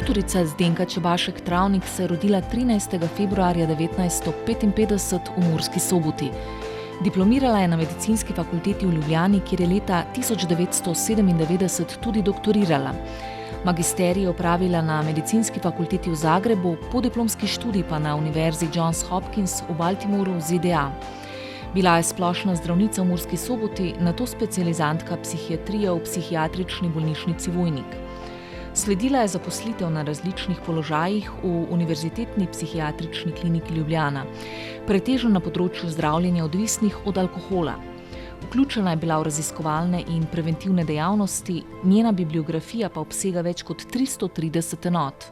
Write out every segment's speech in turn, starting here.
Doktorica Zdenka Čebašek Travnik se je rodila 13. februarja 1955 v Murski Soboti. Diplomirala je na Medicinski fakulteti v Ljubljani, kjer je leta 1997 tudi doktorirala. Magisterij je opravila na Medicinski fakulteti v Zagrebu, podiplomski študij pa na Univerzi Johns Hopkins v Baltimoru v ZDA. Bila je splošna zdravnica v Murski Soboti, nato specializantka psihiatrije v psihiatrični bolnišnici Vojnik. Sledila je zaposlitev na različnih položajih v Univerzitetni psihiatrični kliniki Ljubljana, pretežno na področju zdravljenja odvisnih od alkohola. Vključena je bila v raziskovalne in preventivne dejavnosti, njena bibliografija pa obsega več kot 330 enot.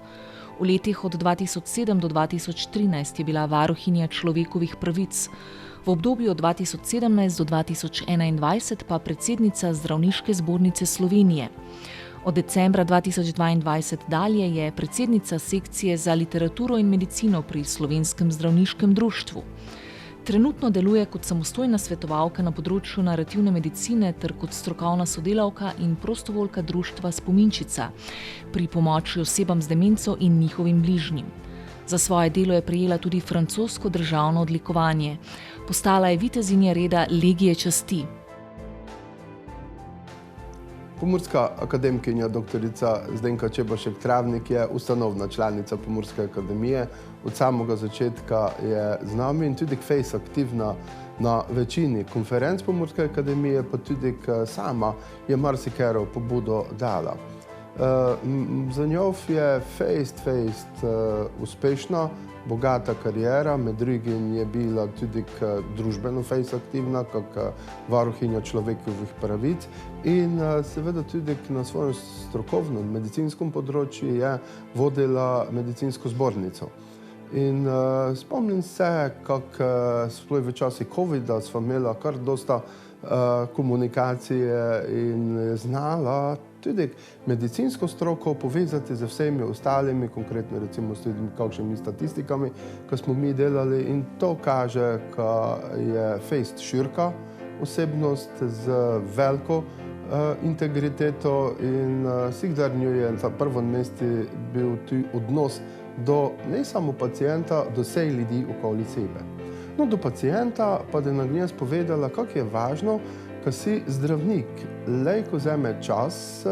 V letih od 2007 do 2013 je bila varuhinja človekovih pravic, v obdobju od 2017 do 2021 pa predsednica Zdravniške zbornice Slovenije. Od decembra 2022 dalje je predsednica sekcije za literaturo in medicino pri Slovenskem zdravniškem društvu. Trenutno deluje kot samostojna svetovalka na področju narativne medicine ter kot strokovna sodelavka in prostovoljka društva Spominčica pri pomoči osebam z demenco in njihovim bližnjim. Za svoje delo je prejela tudi francosko državno odlikovanje. Postala je vitezinja reda Legije časti. Pomurska akademkinja doktorica Zdenka Čebašek Travnik je ustanovna članica Pomurske akademije. Od samega začetka je z nami in tudi fejs aktivna na večini konferenc Pomurske akademije, pa tudi sama je marsikero pobudo dala. Za njo je fejst uspešna, bogata karijera, med drugim je bila tudi družbeno fejs aktivna, kak varuhinja človekovih pravic in seveda tudi na svojem strokovnem medicinskem področju je vodila medicinsko zbornico. In spomnim se, kako sploh v časi covida sva imela kar dosta komunikacije in znala tudi medicinsko stroko povezati z vsemi ostalimi, konkretno recimo s tudi kakšnimi statistikami, ko smo mi delali, in to kaže, da je fejst širka osebnost z veliko integriteto in sigdar nju je na prvem mestu bil tudi odnos do ne samo pacijenta, do vseh ljudi okoli sebe. No, do pacijenta pa da nam je povedala, kako je važno, ko si zdravnik lejko vzame čas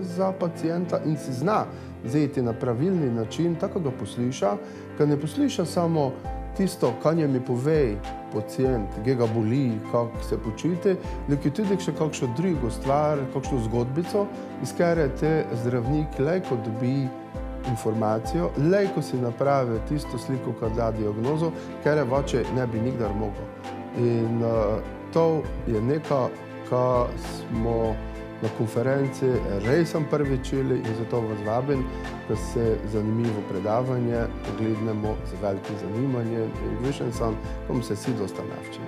za pacijenta in si zna vzeti na pravilni način, tako ga posluša, ko ne posluša samo tisto, kar mi pove pacijent, kje ga boli, kako se počuti, ampak tudi še kakšno drugo stvar, kakšno zgodbico, iz katere te zdravnik lejko dobi informacijo, lejko si napravi tisto sliko, kar da diagnozo, kar vače ne bi nikdar mogel. In to je nekaj, kar smo na konferenci res prvič čuli in zato vas vabim, da se zanimivo predavanje pogledamo z velikim zanimanjem in višen sem, bomo se vsi dosta navčili.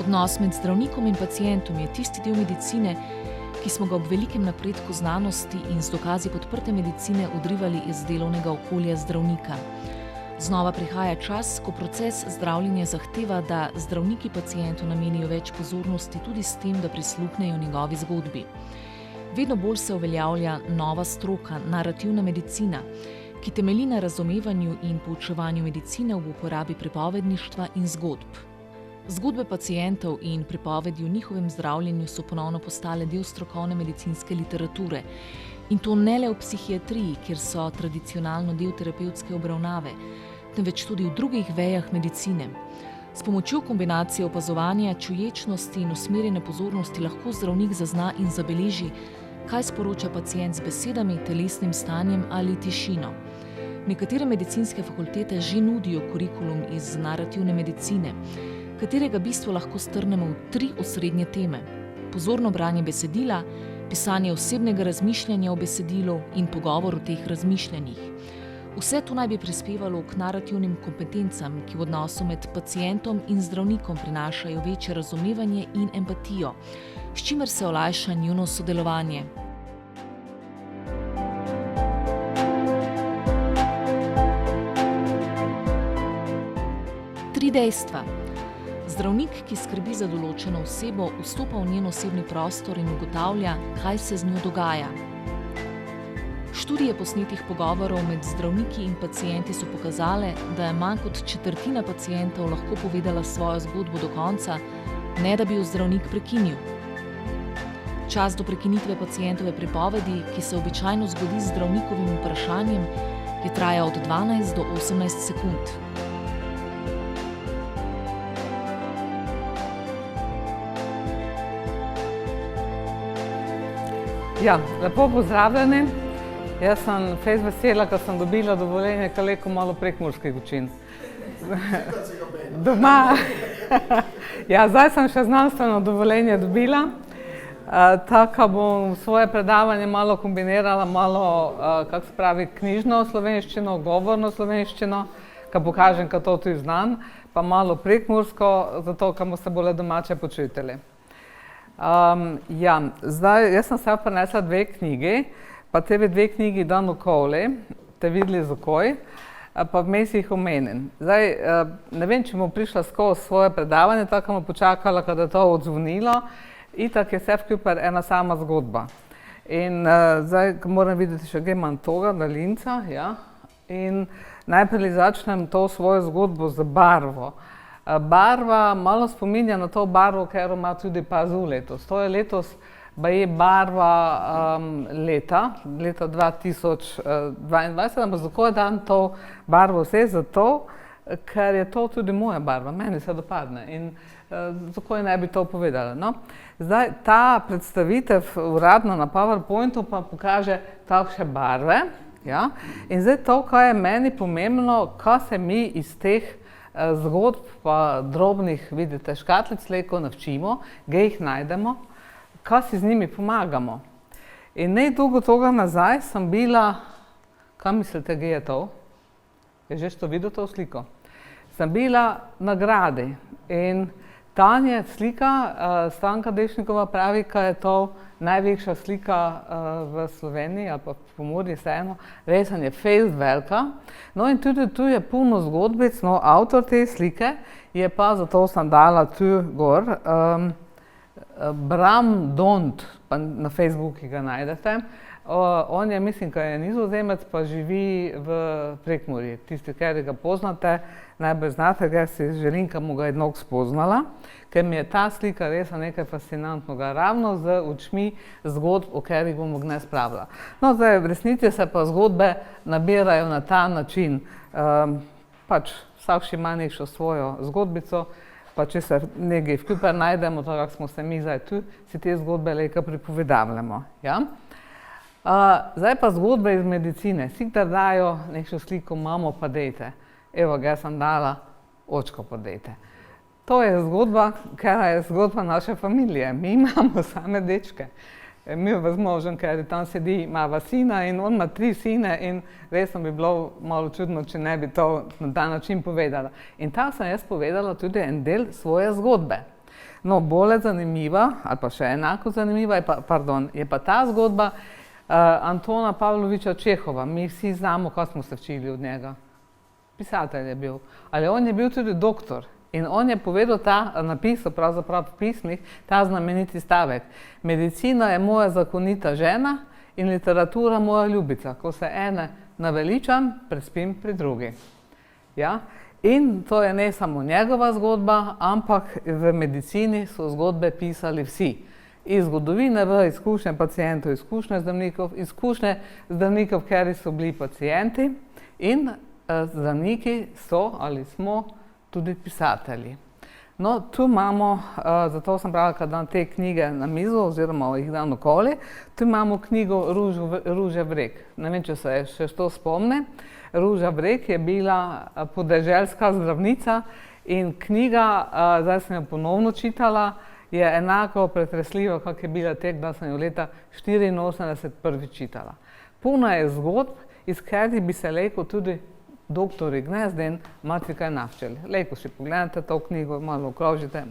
Odnos med zdravnikom in pacientom je tisti del medicine, ki smo ga ob velikem napredku znanosti in z dokazi podprte medicine odrivali iz delovnega okolja zdravnika. Znova prihaja čas, ko proces zdravljenja zahteva, da zdravniki pacientu namenijo več pozornosti tudi s tem, da prisluhnejo njegovi zgodbi. Vedno bolj se uveljavlja nova stroka, narativna medicina, ki temelji na razumevanju in poučevanju medicine v uporabi pripovedništva in zgodb. Zgodbe pacientov in pripovedi o njihovem zdravljenju so ponovno postale del strokovne medicinske literature. In to ne le v psihiatriji, kjer so tradicionalno del terapevtske obravnave, temveč tudi v drugih vejah medicine. S pomočjo kombinacije opazovanja, čuječnosti in usmerjene pozornosti lahko zdravnik zazna in zabeleži, kaj sporoča pacient z besedami, telesnim stanjem ali tišino. Nekatere medicinske fakultete že nudijo kurikulum iz narativne medicine, katerega bistvo lahko strnemo v 3 osrednje teme: pozorno branje besedila, pisanje osebnega razmišljanja o besedilu in pogovor o teh razmišljanjih. Vse to naj bi prispevalo k narativnim kompetencam, ki v odnosu med pacientom in zdravnikom prinašajo večje razumevanje in empatijo, s čimer se olajša njuno sodelovanje. Tri dejstva. Zdravnik, ki skrbi za določeno osebo, vstopa v njen osebni prostor in ugotavlja, kaj se z njo dogaja. Študije posnetih pogovorov med zdravniki in pacienti so pokazale, da je manj kot četrtina pacientov lahko povedala svojo zgodbo do konca, ne da bi jo zdravnik prekinil. Čas do prekinitve pacientove pripovedi, ki se običajno zgodi z zdravnikovim vprašanjem, je trajal od 12 do 18 sekund. Ja, lepo pozdravljeni. Jaz sem fejst vesela, ker sem dobila dovoljenje kaleko malo prekmurskih učin. Doma. Ja, zdaj sem še znanstveno dovoljenje dobila, tako bom svoje predavanje malo kombinirala, malo, kako se pravi, knjižno slovenščino, govorno slovenščino, ko pokažem, ko to tudi znam, pa malo prekmursko, zato, ko boste bolj domače počutili. Ja, zdaj, jaz sem se prinesla 2 knjigi, pa te 2 knjigi dan okoli, te videli zakoj, pa vmes jih omenim. Zdaj, ne vem, če bom prišla skozi svoje predavanje, tako bom počakala, kada je to odzvonilo, itak je vse skupaj ena sama zgodba. In zdaj moram videti še, kaj imam toga, daljinca, ja, in najprej začnem to svojo zgodbo z barvo. Barva malo spominja na to barvo, ker ima tudi Pazu letos. To je letos baje barva leta 2022, ampak zakaj dam to barvo vse? Zato, ker je to tudi moja barva, meni se dopadne in zakaj ne bi to povedala. No? Zdaj, ta predstavitev uradno na PowerPointu pa pokaže takšne barve, ja? In zdaj to, kaj je meni pomembno, kaj se mi iz teh zgodb pa drobnih, vidite, škatlic leko navčimo, ga jih najdemo, kaj si z njimi pomagamo. In ne dolgo toga nazaj sem bila, kaj mislite, kaj je to? Je že to videl to sliko? Sem bila na Gradi in tam je slika, Stanka Dešnikova pravi, kaj je to največja slika v Sloveniji ali pa v Pomurju vseeno, res je fejst velika. No in tudi tu je puno zgodbic, no avtor te slike je pa, zato sem dala tu gor, Bram Dont, pa na Facebooku ga najdete. On je, mislim, da je Nizozemec, pa živi v Prekmurju. Tisti, ki ga poznate, najbolj znate ga, si želim, da mu ga jednog spoznala, ker mi je ta slika res nekaj fascinantnega, ravno z očmi zgodb, o katerih bom gnes pravila. No, zdaj, v resnici se pa zgodbe nabirajo na ta način. Pač vsak ima nekšo svojo zgodbico, pa če se nekaj skupaj najdemo, tako kako smo se mi zdaj tu, si te zgodbe lejka pripovedavljamo. Ja? Zdaj pa zgodbe iz medicine. Sikdar dajo nekšo sliko, mamo pa dejte. Evo, ga sem dala, očko pa dejte. To je zgodba, ker je zgodba naše familije. Mi imamo same dečke. Mi v možem, ker tam sedi, imava sina in on ima 3 sine in resno bi bilo malo čudno, če ne bi to na ta način povedala. In tako sem jaz povedala tudi en del svoje zgodbe. No, bolj zanimiva, ali pa še enako zanimiva, je pa ta zgodba Antona Pavloviča Čehova. Mi vsi znamo, kaj smo se učili od njega. Pisatelj je bil, ali on je bil tudi doktor. In on je povedal napisal pravzaprav v pismih ta znameniti stavek. Medicina je moja zakonita žena in literatura moja ljubica. Ko se ene naveličam, prespim pri drugi. Ja? In to je ne samo njegova zgodba, ampak v medicini so zgodbe pisali vsi. Iz zgodovine v izkušnje pacientov, izkušnje zdravnikov, ker so bili pacienti in zdravniki so ali smo tudi pisatelji. No, tu imamo, zato sem pravila, kad dam te knjige na mizo oziroma jih dam okoli, tu imamo knjigo Ruža Vrek. Ne vem, če se še to spomne. Ruža Vrek je bila podeželska zdravnica in knjiga, zdaj sem jo ponovno čitala, je enako pretresljiva, kak je bila tek, da sem jo leta 1984 prvič čitala. Puno je zgodb, iz katerih bi se lejko tudi doktori Gnezden marsikaj navčili. Lejko si pogledate to knjigo, malo okrožite.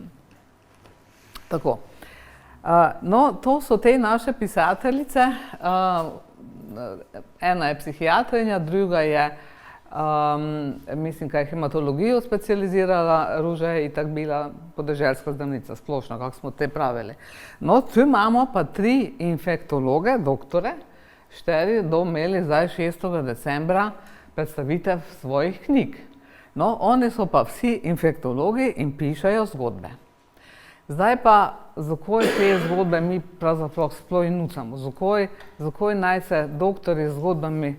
Tako. No, to so te naše pisateljice. Ena je psihiatrinja, druga je Mislim, kaj je hematologijo specializirala, Ruža je itak bila podeželska zdravnica, splošno, kako smo te pravili. No, tu imamo pa 3 infektologe, doktore, 4 do imeli zdaj 6. decembra predstavitev svojih knjig. No, oni so pa vsi infektologi in pišejo zgodbe. Zdaj pa, zakaj te zgodbe mi pravzaprav sploh nucamo? Zakaj naj se doktori z zgodbami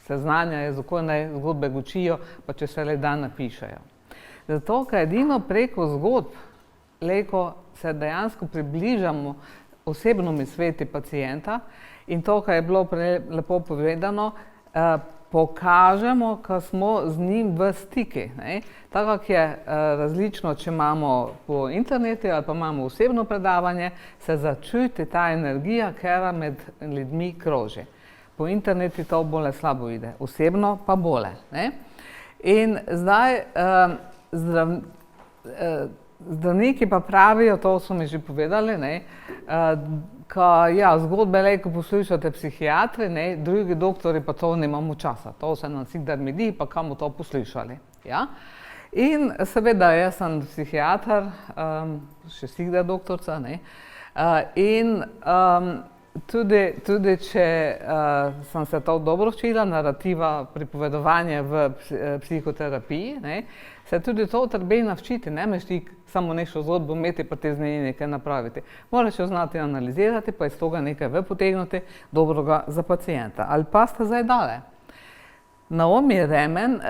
seznanjajo, zakaj naj zgodbe učijo, pa če se le dan napišejo? Zato, ker edino preko zgodb leko se dejansko približamo osebnemu sveti pacienta in to, kar je bilo prej lepo povedano, pokažemo, ko smo z njim v stiki. Tako je različno, če imamo po internetu ali pa imamo osebno predavanje, se začuti ta energija, ki med ljudmi kroži. Po internetu to bolj slabo ide, osebno pa bolje. In zdaj zdravniki pa pravijo, to so mi že povedali, zgodbe lejko poslušate psihiatri, drugi doktori pa to nimamo časa. To se nam sikdar medi, pa kamo to poslušali. In seveda, jaz sem psihiater, še sikdar doktorca, in tudi če sem se to dobro učila, narativa, pripovedovanje v psihoterapiji, se tudi to treba navčiti, ne meš ti samo nešto zgodbo imeti, pa te z njej nekaj napraviti. Moraš jo znati analizirati, pa iz toga nekaj potegniti dobrega za pacijenta. Ali pa ste zdaj dale. Naomi Remen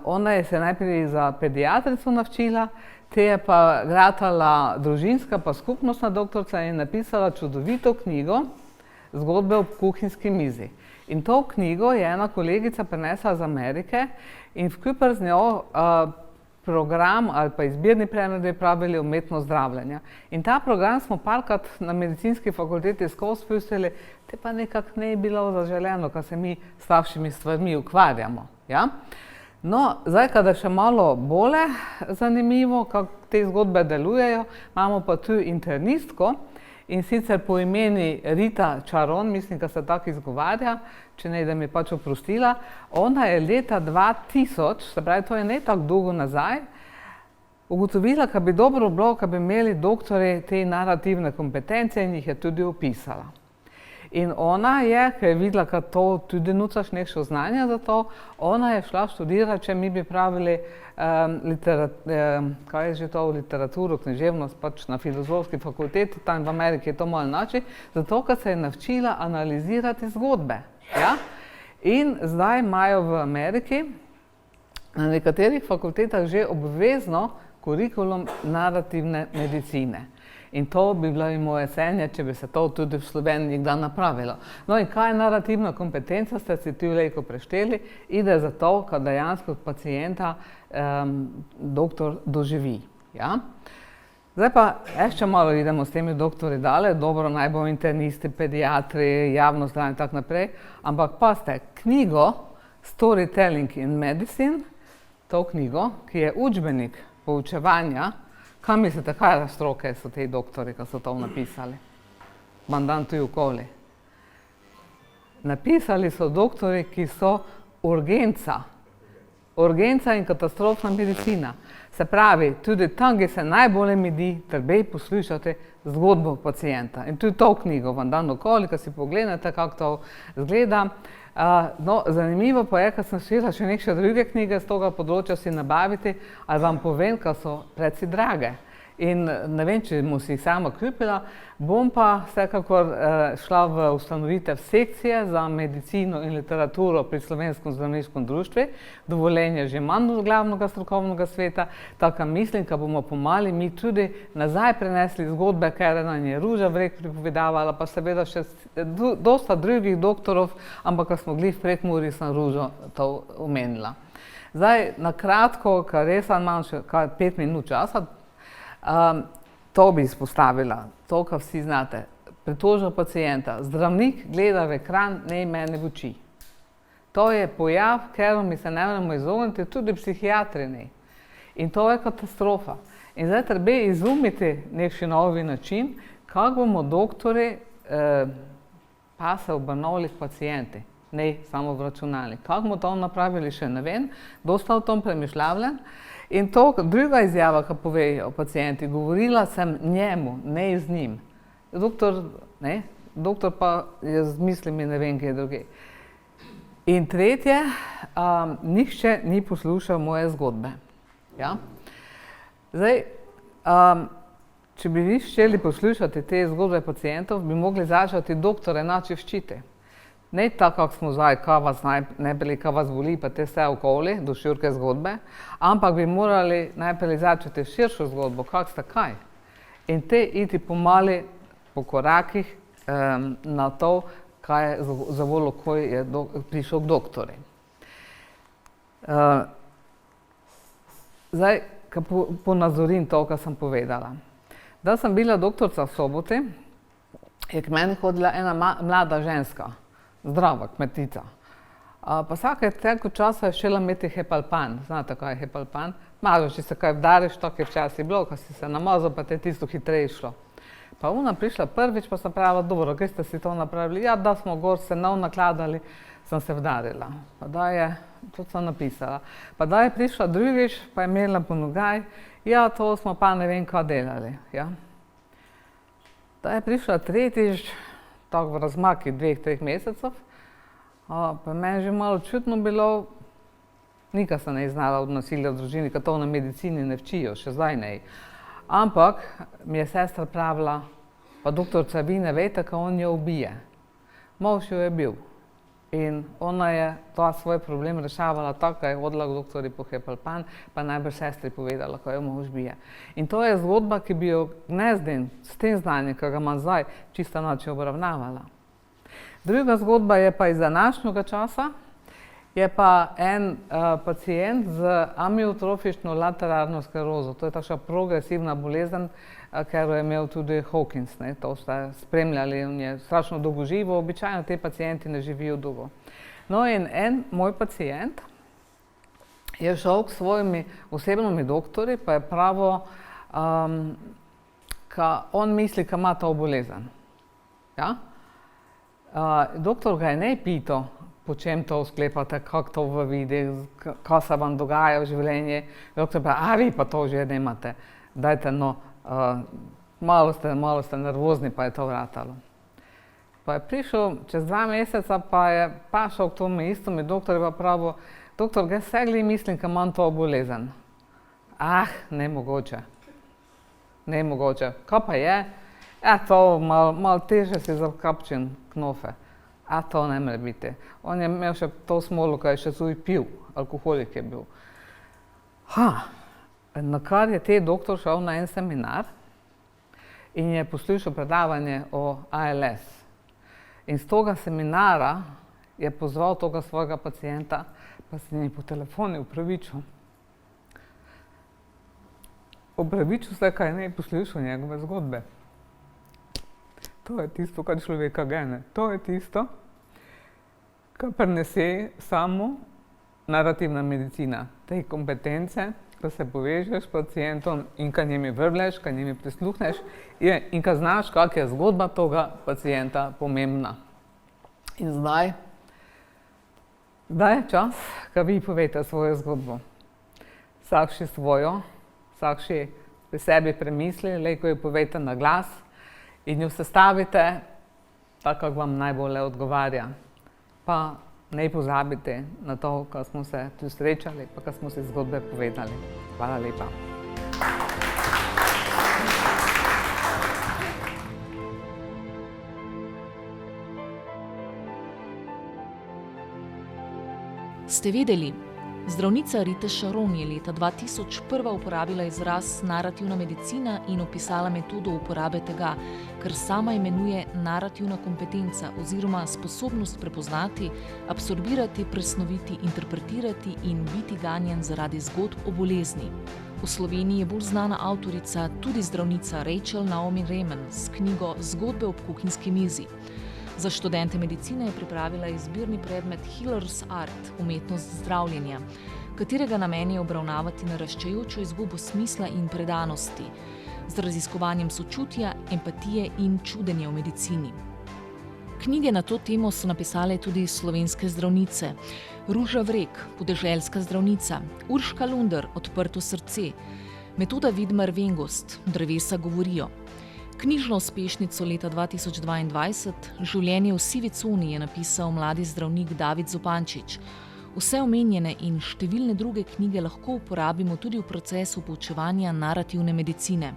ona je se najprej za pediatrico navčila, te je pa gratala družinska pa skupnostna doktorica in napisala čudovito knjigo Zgodbe ob kuhinjski mizi. In to knjigo je ena kolegica prinesla iz Amerike in skupaj z njo program ali pa izbirni predmet pravili umetno zdravljenje. In ta program smo parkrat na medicinski fakulteti skozi pustili, te pa nekako ne bilo zaželeno, ko se mi s takšnimi stvarmi ukvarjamo. No, zdaj, kada je še malo bolje zanimivo, kako te zgodbe delujejo, imamo pa tu internistko in sicer po imeni Rita Čaron, mislim, da se tako izgovarja, če ne, da mi je pač oprostila. Ona je leta 2000, se pravi, to je ne tako dolgo nazaj, ugotovila, da bi dobro bilo, da bi imeli doktorji te narativne kompetence in jih je tudi opisala. In ona je, ker je videla, da to tudi nucaš nekšo znanja za to, ona je šla študirati, če mi bi pravili kaj je že to, literaturo, književnost, pač na filozofski fakulteti, tam v Ameriki je to malo način, zato, ker se je navčila analizirati zgodbe. In zdaj imajo v Ameriki na nekaterih fakultetah že obvezno kurikulum narativne medicine. In to bi bilo moje senje, če bi se to tudi v Sloveniji kdaj napravilo. No in kaj je narativna kompetenca, ste si tu lejko prešteli, ide za to, kad dejansko pacijenta doktor doživi. Zdaj pa še malo idemo s temi doktori dale, dobro, naj bo internisti, pediatri, javno zdravje in tako naprej, ampak pa ste knjigo Storytelling in Medicine, to knjigo, ki je učbenik poučevanja. Kaj mislite, kaj stroke so te doktori, ki so to napisali? Vam dam tu okoli. Napisali so doktori, ki so urgenca. Urgenca in katastrofna medicina. Se pravi, tudi tam, kjer se najbolje medi, treba poslušati zgodbo pacijenta. In tudi to knjigo vam dam okoli, ko si pogledate, kako to izgleda. No, zanimivo pa je, ker sem šla še nekaj druge knjige z toga področja si nabaviti, ali vam povem, ker so predvsej drage. In ne vem, če bom si jih sama kupila, bom pa vsekakor šla v ustanovitev sekcije za medicino in literaturo pri Slovenskem zdravniškem društvu. Dovoljenje že imam od glavnega strokovnega sveta, tako mislim, da bomo pomali mi tudi nazaj prenesli zgodbe, ker nam je Ruža Vrek pripovedavala, pa seveda še dosta drugih doktorov, ampak ko smo bili v Prekmurju, sem Ružo to omenila. Zdaj, na kratko, ker res imam še 5 minut časa, to bi izpostavila, to, kar vsi znate, pritožba pacijenta. Zdravnik gleda v ekran, ne mene v oči. To je pojav, ker mi se ne moremo izogniti, tudi psihiatri ne. In to je katastrofa. In zdaj treba izumiti nekši novi način, kako bomo doktori pa se obrnili k pacijenti. ne samo v računalnik. Kako bomo to napravili, še ne vem, dosta o tom premišljavljam. In to druga izjava, ki pove o pacienti, govorila sem njemu, ne z njim. Doktor pa je z mislimi ne vem, kje druge. In tretje, nihče ni poslušal moje zgodbe. Ja? Zdaj, če bi vi želeli poslušati te zgodbe pacientov, bi mogli začeti doktore nači ščiti. Ne tako, kako smo zdaj, kaj vas najprej, kaj vas boli, pa te vse okoli, do širke zgodbe, ampak bi morali najprej začeti širšo zgodbo, kak sta kaj. In te iti pomali po korakih na to, kaj je zavoljo, ko je prišel k doktorju. Zdaj, ponazorim to, kar sem povedala. Da sem bila doktorica v Soboti, je k meni hodila ena mlada ženska, zdrava kmetica. Pa vsake toliko časa je šela imeti hepalpan. Znate, kaj je hepalpan? Malo, če se kaj vdariš, tako je včasih bilo, ko si se namazal, pa te tisto hitreje šlo. Pa ona prišla prvič, pa sem pravila, dobro, kaj ste si to napravili? Ja, da smo gor se nakladali, sem se vdarila. Pa da je, to sem napisala. Pa da je prišla drugič, pa je imela po nogaj, ja, to smo pa ne vem, kaj delali. Ja. Da je prišla tretjič, tako v razmaki 2-3 mesecev, pa meni že malo čudno bilo, nikaj se ne znala od nasilja v družini, ker to na medicini ne včijo, še zdaj ne. Ampak mi je sestra pravila, pa doktorica, vi ne veste, kako on jo ubije. Mož jo je bil. In ona je ta svoj problem rešavala tako, da je hodila k doktorju po hepalpan, pa najbrž sestri povedala, ko jo mož bije. In to je zgodba, ki bi jo gnezden s tem znanjem, ki ga imam zdaj, čisto noče obravnavala. Druga zgodba je pa iz današnjega časa, je pa en pacient z amiotrofično lateralno sklerozo. To je takšna progresivna bolezen, ker je imel tudi Hawkins. To ste spremljali, on je strašno dolgo živel, običajno te pacienti ne živijo dolgo. No in en moj pacient je šel k svojimi osebnimi doktorji, pa je pravo, on misli, da ima to bolezen. Ja? Doktor ga je ne pital, po čem to sklepate, kako to v vidi, kaj se vam dogaja v življenju. Doktor pa, vi pa to že nemate, dajte no, malo ste nervozni, pa je to vratalo. Pa je prišel čez 2 meseca, pa je pašel k tomu istому doktorju, pa pravo, doktor, jaz segli mislim, da imam to bolezen. Nemogoče. Nemogoče. Kaj pa je? To malo teže si zakapčen knofe. To ne more biti. On je imel še to smolo, ko je še zuj pil, alkoholik je bil. Na kar je te doktor šel na en seminar in je poslušal predavanje o ALS. In z toga seminara je pozval toga svojega pacienta, pa se njim po telefonu opravičil. Opravičil se, kaj ne poslušal njegove zgodbe. To je tisto, kar človeka gene. To je tisto, kar prenese samo narativna medicina. Te kompetence, ko se povežeš s pacientom in ko njimi vrbleš, ko njimi prisluhneš in ko znaš, kak je zgodba toga pacienta pomembna. In zdaj je čas, ko vi povete svojo zgodbo. Vsak še svojo, vsak še pri sebi premisli, ko jo povete na glas, in jo sestavite tako, kako vam najbolje odgovarja. Pa ne pozabite na to, ko smo se tu srečali, pa ko smo si zgodbe povedali. Hvala lepa. Ste vedeli? Zdravnica Rita Šaron je leta 2001 uporabila izraz narativna medicina in opisala metodo uporabe tega, kar sama imenuje narativna kompetenca oziroma sposobnost prepoznati, absorbirati, presnoviti, interpretirati in biti ganjen zaradi zgodb o bolezni. V Sloveniji je bolj znana avtorica tudi zdravnica Rachel Naomi Remen s knjigo Zgodbe ob kuhinjski mizi. Za študente medicine je pripravila izbirni predmet Healer's Art, umetnost zdravljenja, katerega namen je obravnavati naraščajočo izgubo smisla in predanosti, z raziskovanjem sočutja, empatije in čudenja v medicini. Knjige na to temo so napisale tudi slovenske zdravnice. Ruža Vrek, podeželska zdravnica, Urška Lunder, Odprto srce, Metoda Vidmar-Vengost, Drevesa govorijo. Knjižno uspešnico leta 2022, Življenje v sivi coni, je napisal mladi zdravnik David Zupančič. Vse omenjene in številne druge knjige lahko uporabimo tudi v procesu poučevanja narativne medicine.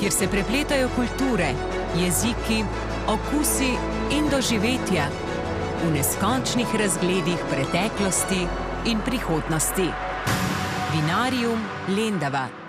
Kjer se prepletajo kulture, jeziki, okusi in doživetja v neskončnih razgledih preteklosti in prihodnosti. Vinarium Lendava.